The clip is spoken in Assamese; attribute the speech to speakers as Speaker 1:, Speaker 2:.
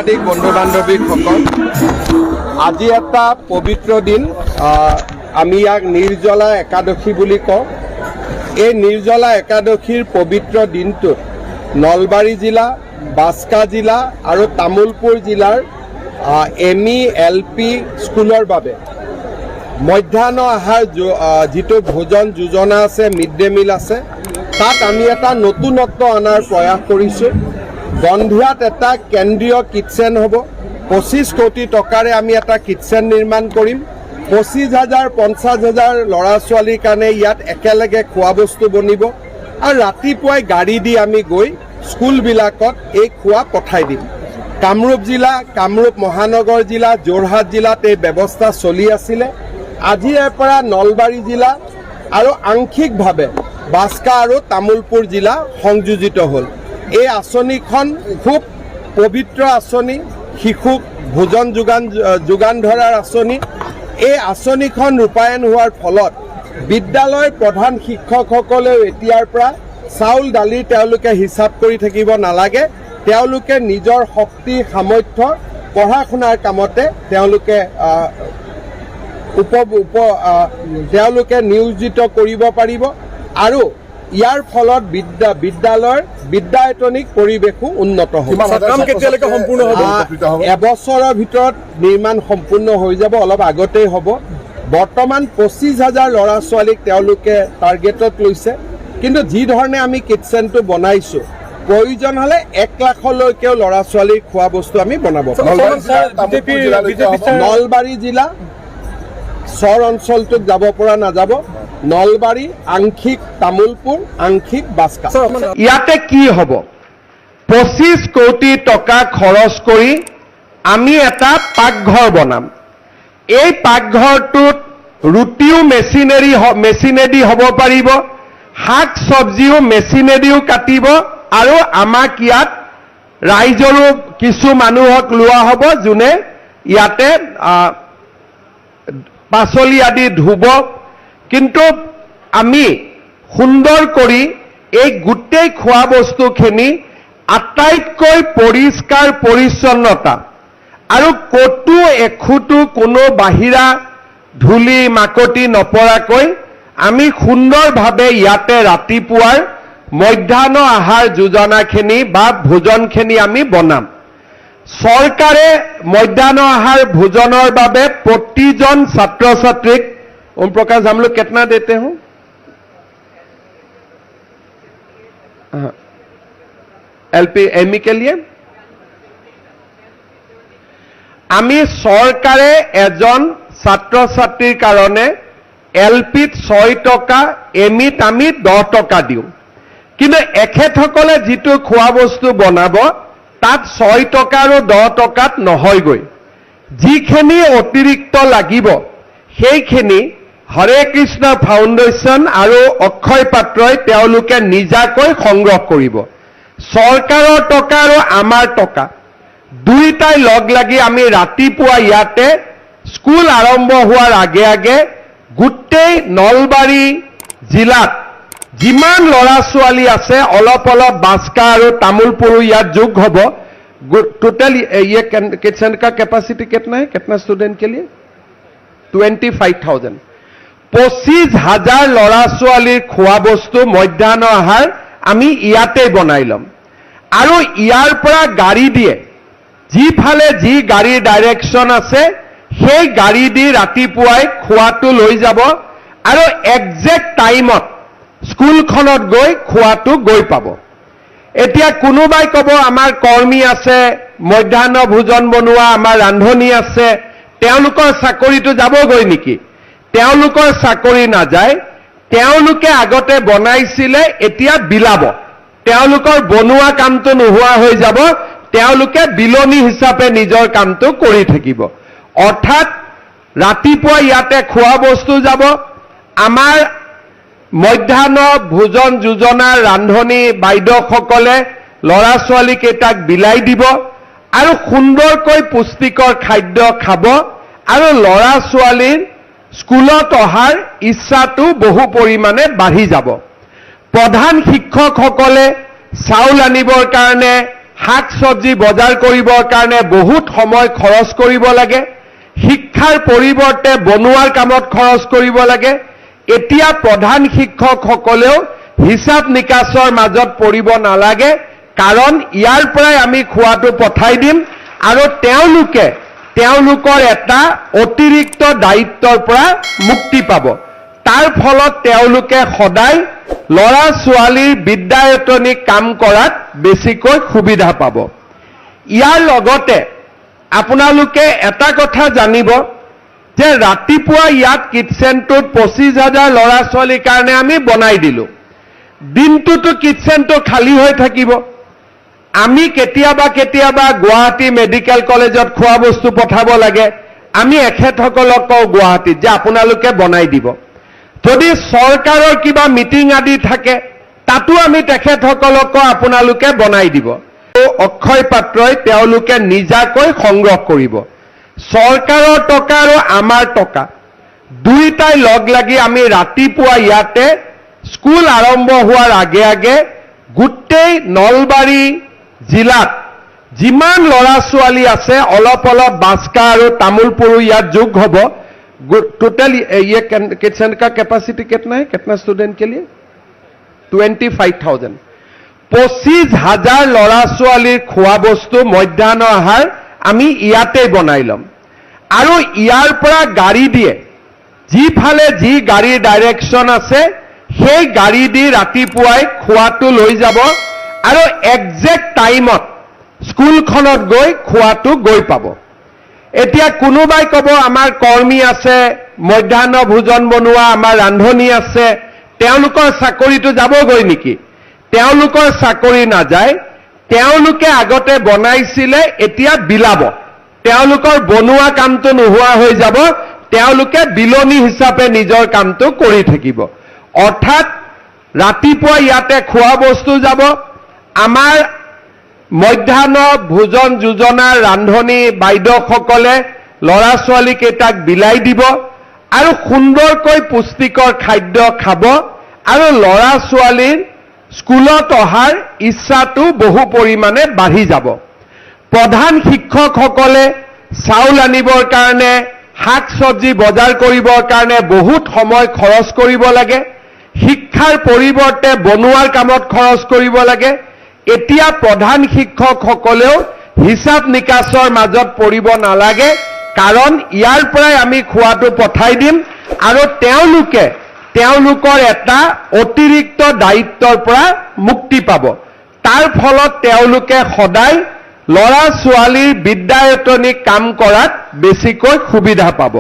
Speaker 1: সাংবাদিক বন্ধু বান্ধৱীসকল, আজি এটা পবিত্ৰ দিন। আমি ইয়াক নিৰ্জলা একাদশী বুলি কওঁ। এই নিৰ্জলা একাদশীৰ পবিত্ৰ দিনটোত নলবাৰী জিলা, বাস্কা জিলা আৰু তামুলপুৰ জিলাৰ ME LP স্কুলৰ বাবে মধ্যাহ্ন আহাৰ যিটো ভোজন যোজনা আছে, মিড ডে মিল আছে, তাত আমি এটা নতুনত্ব অনাৰ প্ৰয়াস কৰিছোঁ। গন্ধিয়াত এটা কেন্দ্ৰীয় কিটচেন হ'ব। 25 কোটি টকাৰে আমি এটা কিটচেন নিৰ্মাণ কৰিম। 25,000 50,000 ল'ৰা ছোৱালীৰ কাৰণে ইয়াত একেলগে খোৱা বস্তু বনিব আৰু ৰাতিপুৱাই গাড়ী দি আমি গৈ স্কুলবিলাকত এই খোৱা পঠাই দিম। কামৰূপ জিলা, কামৰূপ মহানগৰ জিলা, যোৰহাট জিলাত এই ব্যৱস্থা চলি আছিলে। আজিৰে পৰা নলবাৰী জিলা আৰু আংশিকভাৱে বাস্কা আৰু তামুলপুৰ জিলা সংযোজিত হ'ল। এই আঁচনিখন খুব পবিত্ৰ আঁচনি, শিশুক ভোজন যোগান ধৰাৰ আঁচনি। এই আঁচনিখন ৰূপায়ণ হোৱাৰ ফলত বিদ্যালয়ৰ প্ৰধান শিক্ষকসকলেও এতিয়াৰ পৰা চাউল দালিৰ তেওঁলোকে হিচাপ কৰি থাকিব নালাগে। তেওঁলোকে নিজৰ শক্তি সামৰ্থ্য পঢ়া শুনাৰ কামতে তেওঁলোকে নিয়োজিত কৰিব পাৰিব আৰু ইয়াৰ ফলত বিদ্যালয়ৰ বিদ্যায়তনিক পৰিৱেশো উন্নত হ'ব। এবছৰৰ ভিতৰত নিৰ্মাণ সম্পূৰ্ণ হৈ যাব, অলপ আগতেই হ'ব। বৰ্তমান 25,000 ল'ৰা ছোৱালীক তেওঁলোকে টাৰ্গেটত লৈছে, কিন্তু যি ধৰণে আমি কিটচেনটো বনাইছোঁ, প্ৰয়োজন হ'লে 1 লাখলৈকেও ল'ৰা ছোৱালীৰ খোৱা বস্তু আমি বনাব পাৰোঁ। নলবাৰী জিলা চৰ অঞ্চলটোত যাব পৰা নাযাব। নলবাৰী, আংশিক তামুলপুৰ, আংশিক বাস্কা। ইয়াতে কি হ'ব? 25 কোটি টকা খৰচ কৰি আমি এটা পাকঘৰ বনাম। এই পাকঘৰটোত ৰুটিও মেচিনেদি হ'ব পাৰিব, শাক চব্জিও মেচিনেদিও কাটিব আৰু আমাক ইয়াত ৰাইজৰো কিছু মানুহক লোৱা হ'ব, যোনে ইয়াতে পাচলি আদি ধুব। কিন্তু আমি সুন্দৰ কৰি এই গোটেই খোৱা বস্তুখিনি আটাইতকৈ পৰিষ্কাৰ পৰিচ্ছন্নতা আৰু ক'তো এখুটো কোনো বাহিৰা ধূলি মাকতি নপৰাকৈ আমি সুন্দৰভাৱে ইয়াতে ৰাতিপুৱাৰ মধ্যাহ্ন আহাৰ যোজনাখিনি বা ভোজনখিনি আমি বনাম। চৰকাৰে মধ্যাহ্ন আহাৰ ভোজনৰ বাবে প্ৰতিজন ছাত্ৰ ছাত্ৰীক, ओम प्रकाश, हम लोग कितना देते हो? LP ME के लिए আমি চৰকাৰে এজন ছাত্ৰ ছাত্ৰীৰ কাৰণে LPত 6 টকা, MEত আমি 10 টকা দিওঁ। কিন্তু এখেতসকলে যিটো খোৱা বস্তু বনাব তাত 6 টকা আৰু 10 টকাত নহয়গৈ। যিখিনি অতিৰিক্ত লাগিব সেইখিনি হৰে কৃষ্ণ ফাউণ্ডেশ্যন আৰু অক্ষয় পাত্ৰই তেওঁলোকে নিজাকৈ সংগ্ৰহ কৰিব। চৰকাৰৰ টকা আৰু আমাৰ টকা দুইটাই লগ লাগি আমি ৰাতিপুৱা ইয়াতে স্কুল আৰম্ভ হোৱাৰ আগে আগে গোটেই নলবাৰী জিলাত যিমান ল'ৰা ছোৱালী আছে অলপ অলপ বাস্কা আৰু তামুলপুৰো ইয়াত যোগ হ'ব। टोटल ये किचन का कैपेसिटी कितना है, कितना स्टूडेंट के लिए? 25,000। 25,000 ল'ৰা ছোৱালীৰ খোৱা বস্তু মধ্যাহ্ন আহাৰ আমি ইয়াতে বনাই ল'ম আৰু ইয়াৰ পৰা গাড়ী দিয়ে, যিফালে যি গাড়ীৰ ডাইৰেকশ্যন আছে সেই গাড়ী দি ৰাতিপুৱাই খোৱাটো লৈ যাব আৰু একজেক্ট টাইমত স্কুলখনত গৈ খোৱাটো গৈ পাব। এতিয়া কোনোবাই ক'ব আমাৰ কৰ্মী আছে, মধ্যাহ্ন ভোজন বনোৱা আমাৰ ৰান্ধনী আছে, তেওঁলোকৰ চাকৰিটো যাবগৈ নেকি? তেওঁলোকৰ চাকৰি নাযায়। তেওঁলোকে আগতে বনাইছিলে, এতিয়া বিলাব। তেওঁলোকৰ বনোৱা কামটো নোহোৱা হৈ যাব, তেওঁলোকে বিলনী হিচাপে নিজৰ কামটো কৰি থাকিব। অৰ্থাৎ ৰাতিপুৱা ইয়াতে খোৱা বস্তু যাব, আমাৰ মধ্যাহ্ন ভোজন যোজনাৰ ৰান্ধনী বাইদেউসকলে ল'ৰা ছোৱালীকেইটাক বিলাই দিব আৰু সুন্দৰকৈ পুষ্টিকৰ খাদ্য খাব আৰু ল'ৰা ছোৱালীৰ স্কুলত অহাৰ ইচ্ছাটো বহু পৰিমাণে বাঢ়ি যাব। প্ৰধান শিক্ষকসকলে চাউল আনিবৰ কাৰণে শাক চব্জি বজাৰ কৰিবৰ কাৰণে বহুত সময় খৰচ কৰিব লাগে শিক্ষাৰ পৰিৱৰ্তে বনোৱাৰ কামত খৰচ কৰিব লাগে এতিয়া প্ৰধান শিক্ষকসকলেও হিচাপ নিকাচৰ মাজত পৰিব নালাগে কাৰণ ইয়াৰ পৰাই আমি খোৱাটো পঠাই দিম আৰু তেওঁলোকৰ এটা অতিৰিক্ত দায়িত্বৰ পৰা মুক্তি পাব তাৰ ফলত তেওঁলোকে সদায় লৰা ছোৱালীৰ বিদ্যায়তনিক কাম কৰাত বেছিকৈ সুবিধা পাব ইয়াৰ লগতে আপোনালোকে এটা কথা জানিব যে ৰাতিপুৱা ইয়াত কিটচেনটোত 25,000 লৰা ছোৱালীৰ কাৰণে আমি বনাই দিলো দিনটোতো কিটচেনটো খালী হৈ থাকিব আমি কেতিয়াবা গুৱাহাটী মেডিকেল কলেজত খোৱা বস্তু পঠাব লাগে আমি এখেতসকলক কওঁ গুৱাহাটীত যে আপোনালোকে বনাই দিব যদি চৰকাৰৰ কিবা মিটিং আদি থাকে তাতো আমি তেখেতসকলক কওঁ আপোনালোকে বনাই দিব অক্ষয় পাত্ৰই তেওঁলোকে নিজাকৈ সংগ্ৰহ কৰিব চৰকাৰৰ টকা আৰু আমাৰ টকা দুইটাই লগ লাগি আমি ৰাতিপুৱা ইয়াতে স্কুল আৰম্ভ হোৱাৰ আগে গোটেই নলবাৰী জিলাত যিমান লৰা ছোৱালী আছে অলপ বাস্কা আৰু তামুলপুৰ ইয়াত যোগ হ'ব टोटल ये किचन का कैपेसिटी कितना है कितना स्टूडेंट के लिए 25,000 25,000 लड़ा ছোৱালীৰ খোৱা বস্তু মধ্যাহ্ন আহাৰ আমি ইয়াতে বনাই লম আৰু ইয়াৰ পৰা গাড়ী দিয়ে যিফালে যি গাড়ীৰ ডাইৰেকশন আছে সেই গাড়ী দি ৰাতিপুৱাই খোৱাটো লৈ যাব আৰু এক্সাক্ট টাইমত স্কুলখনত গৈ খোৱাটো গৈ পাব এতিয়া কোনোবাই কব আমাৰ কৰ্মী আছে মধ্যাহ্ন ভোজন বনোৱা আমাৰ ৰান্ধনী আছে তেওঁলোকৰ চাকৰিটো যাবগৈ নেকি তেওঁলোকৰ চাকৰি নাযায় তেওঁলোকে আগতে বনাইছিলে এতিয়া বিলাব তেওঁলোকৰ বনোৱা কামটো নোহোৱা হৈ যাব তেওঁলোকে বিলনি হিচাপে নিজৰ কামটো কৰি থাকিব অৰ্থাৎ ৰাতিপুৱা ইয়াতে খোৱা বস্তু যাব আমাৰ মধ্যাহ্ন ভোজন যোজনাৰ ৰান্ধনী বাইদেউসকলে লৰা ছোৱালী কেইটাক বিলাই দিব আৰু সুন্দৰকৈ পুষ্টিকৰ খাদ্য খাব আৰু লৰা ছোৱালীৰ স্কুলত অহাৰ ইচ্ছাটো বহু পৰিমাণে বাঢ়ি যাব প্ৰধান শিক্ষকসকলে চাউল আনিবৰ কাৰণে শাক চব্জি বজাৰ কৰিবৰ কাৰণে বহুত সময় খৰচ কৰিব লাগে শিক্ষাৰ পৰিৱৰ্তে বনোৱাৰ কামত খৰচ কৰিব লাগে এতিয়া প্ৰধান শিক্ষকসকলেও হিচাপ নিকাচৰ মাজত পৰিব নালাগে কাৰণ ইয়াৰ পৰাই আমি খোৱাটো পঠাই দিম আৰু তেওঁলোকৰ এটা অতিৰিক্ত দায়িত্বৰ পৰা মুক্তি পাব তাৰ ফলত তেওঁলোকে সদায় লৰা ছোৱালীৰ বিদ্যায়তনিক কাম কৰাত বেছিকৈ সুবিধা পাব